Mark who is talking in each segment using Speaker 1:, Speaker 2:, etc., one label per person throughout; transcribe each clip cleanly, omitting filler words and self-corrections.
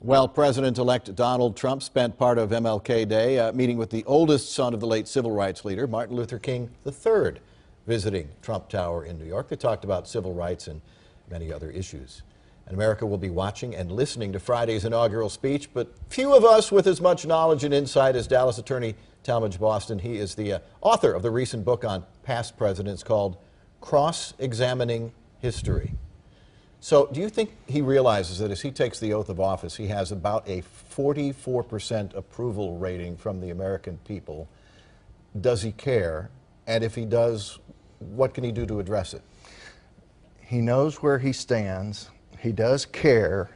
Speaker 1: Well, President-elect Donald Trump spent part of MLK Day meeting with the oldest son of the late civil rights leader, Martin Luther King III, visiting Trump Tower in New York. They talked about civil rights and many other issues. And America will be watching and listening to Friday's inaugural speech, but few of us with as much knowledge and insight as Dallas attorney Talmadge Boston. He is the author of the recent book on past presidents called Cross-Examining History. So do you think he realizes that as he takes the oath of office, he has about a 44% approval rating from the American people? Does he care? And if he does, what can he do to address it?
Speaker 2: He knows where he stands. He does care.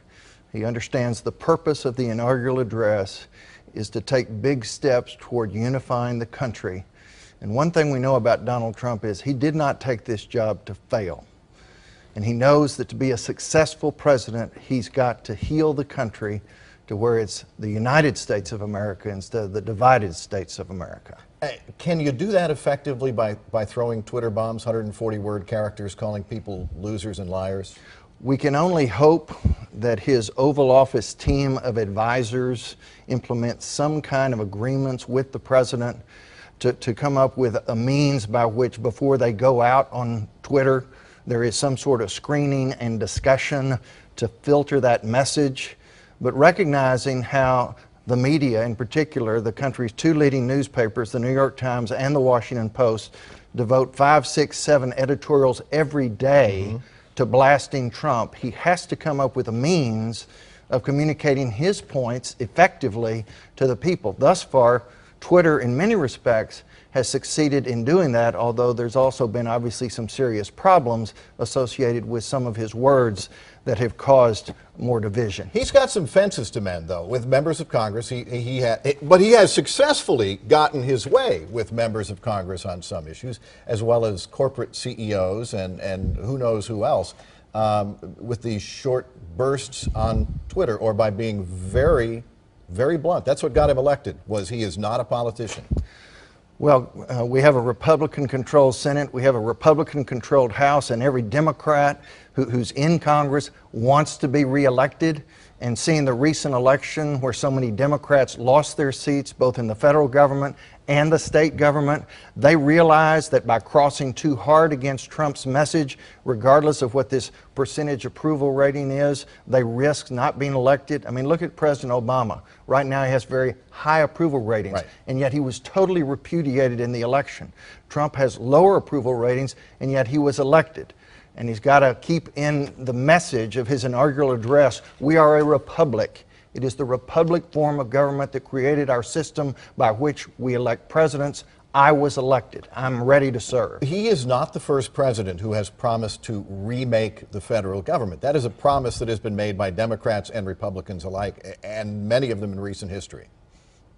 Speaker 2: He understands the purpose of the inaugural address is to take big steps toward unifying the country. And one thing we know about Donald Trump is he did not take this job to fail. And he knows that to be a successful president, he's got to heal the country to where it's the United States of America instead of the divided states of America.
Speaker 1: Can you do that effectively by throwing Twitter bombs, 140-word characters, calling people losers and liars?
Speaker 2: We can only hope that his Oval Office team of advisors implement some kind of agreements with the president to come up with a means by which, before they go out on Twitter, there is some sort of screening and discussion to filter that message, but recognizing how the media, in particular the country's two leading newspapers, the New York Times and the Washington Post, devote 5, 6, 7 editorials every day to blasting Trump. He has to come up with a means of communicating his points effectively to the people. Thus far, Twitter, in many respects, has succeeded in doing that, although there's also been obviously some serious problems associated with some of his words that have caused more division.
Speaker 1: He's got some fences to mend, though, with members of Congress. But he has successfully gotten his way with members of Congress on some issues, as well as corporate CEOs and who knows who else, with these short bursts on Twitter, or by being very, very blunt. That's what got him elected, was he is not a politician.
Speaker 2: Well, we have a Republican-controlled Senate, we have a Republican-controlled House, and every Democrat who's in Congress wants to be reelected. And seeing the recent election where so many Democrats lost their seats, both in the federal government and the state government, they realized that by crossing too hard against Trump's message, regardless of what this percentage approval rating is, they risk not being elected. I mean, look at President Obama. Right now he has very high approval ratings, and yet he was totally repudiated in the election. Trump has lower approval ratings, and yet he was elected. And he's got to keep in the message of his inaugural address, we are a republic. It is the republic form of government that created our system by which we elect presidents. I was elected. I'm ready to serve.
Speaker 1: He is not the first president who has promised to remake the federal government. That is a promise that has been made by Democrats and Republicans alike, and many of them in recent history.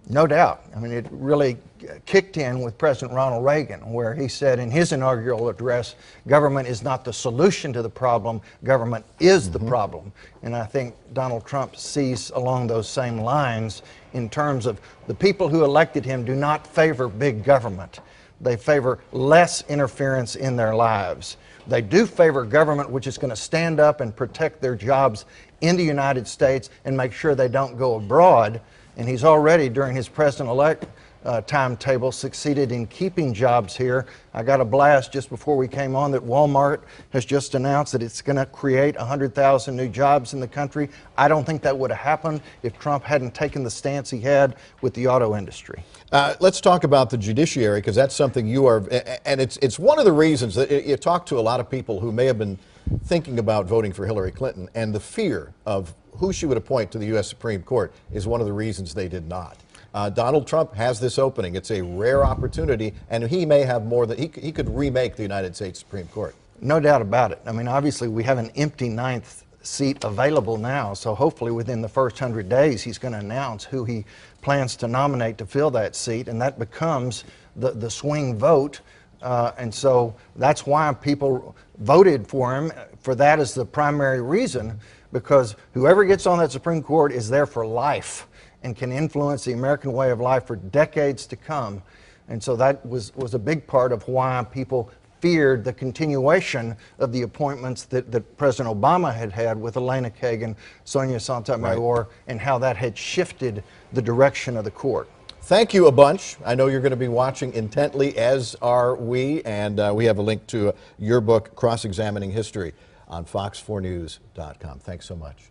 Speaker 2: No doubt. I mean, it really kicked in with President Ronald Reagan, where he said in his inaugural address, government is not the solution to the problem, government is the problem. And I think Donald Trump sees along those same lines in terms of the people who elected him do not favor big government. They favor less interference in their lives. They do favor government which is going to stand up and protect their jobs in the United States and make sure they don't go abroad. And he's already, during his president-elect timetable, succeeded in keeping jobs here. I got a blast just before we came on that Walmart has just announced that it's going to create 100,000 new jobs in the country. I don't think that would have happened if Trump hadn't taken the stance he had with the auto industry.
Speaker 1: Let's talk about the judiciary, because that's something you are, and it's one of the reasons that you talk to a lot of people who may have been thinking about voting for Hillary Clinton, and the fear of who she would appoint to the U.S. Supreme Court is one of the reasons they did not. Donald Trump has this opening. It's a rare opportunity, and he may have more than, he could remake the United States Supreme Court.
Speaker 2: No doubt about it. I mean, obviously we have an empty 9th seat available now, so hopefully within the first 100 days he's going to announce who he plans to nominate to fill that seat, and that becomes the swing vote. And so that's why people voted for him. For that is the primary reason, because whoever gets on that Supreme Court is there for life and can influence the American way of life for decades to come. And so that was a big part of why people feared the continuation of the appointments that President Obama had with Elena Kagan, Sonia Sotomayor, and how that had shifted the direction of the court.
Speaker 1: Thank you a bunch. I know you're going to be watching intently, as are we, and we have a link to your book, Cross-Examining History, on fox4news.com. Thanks so much.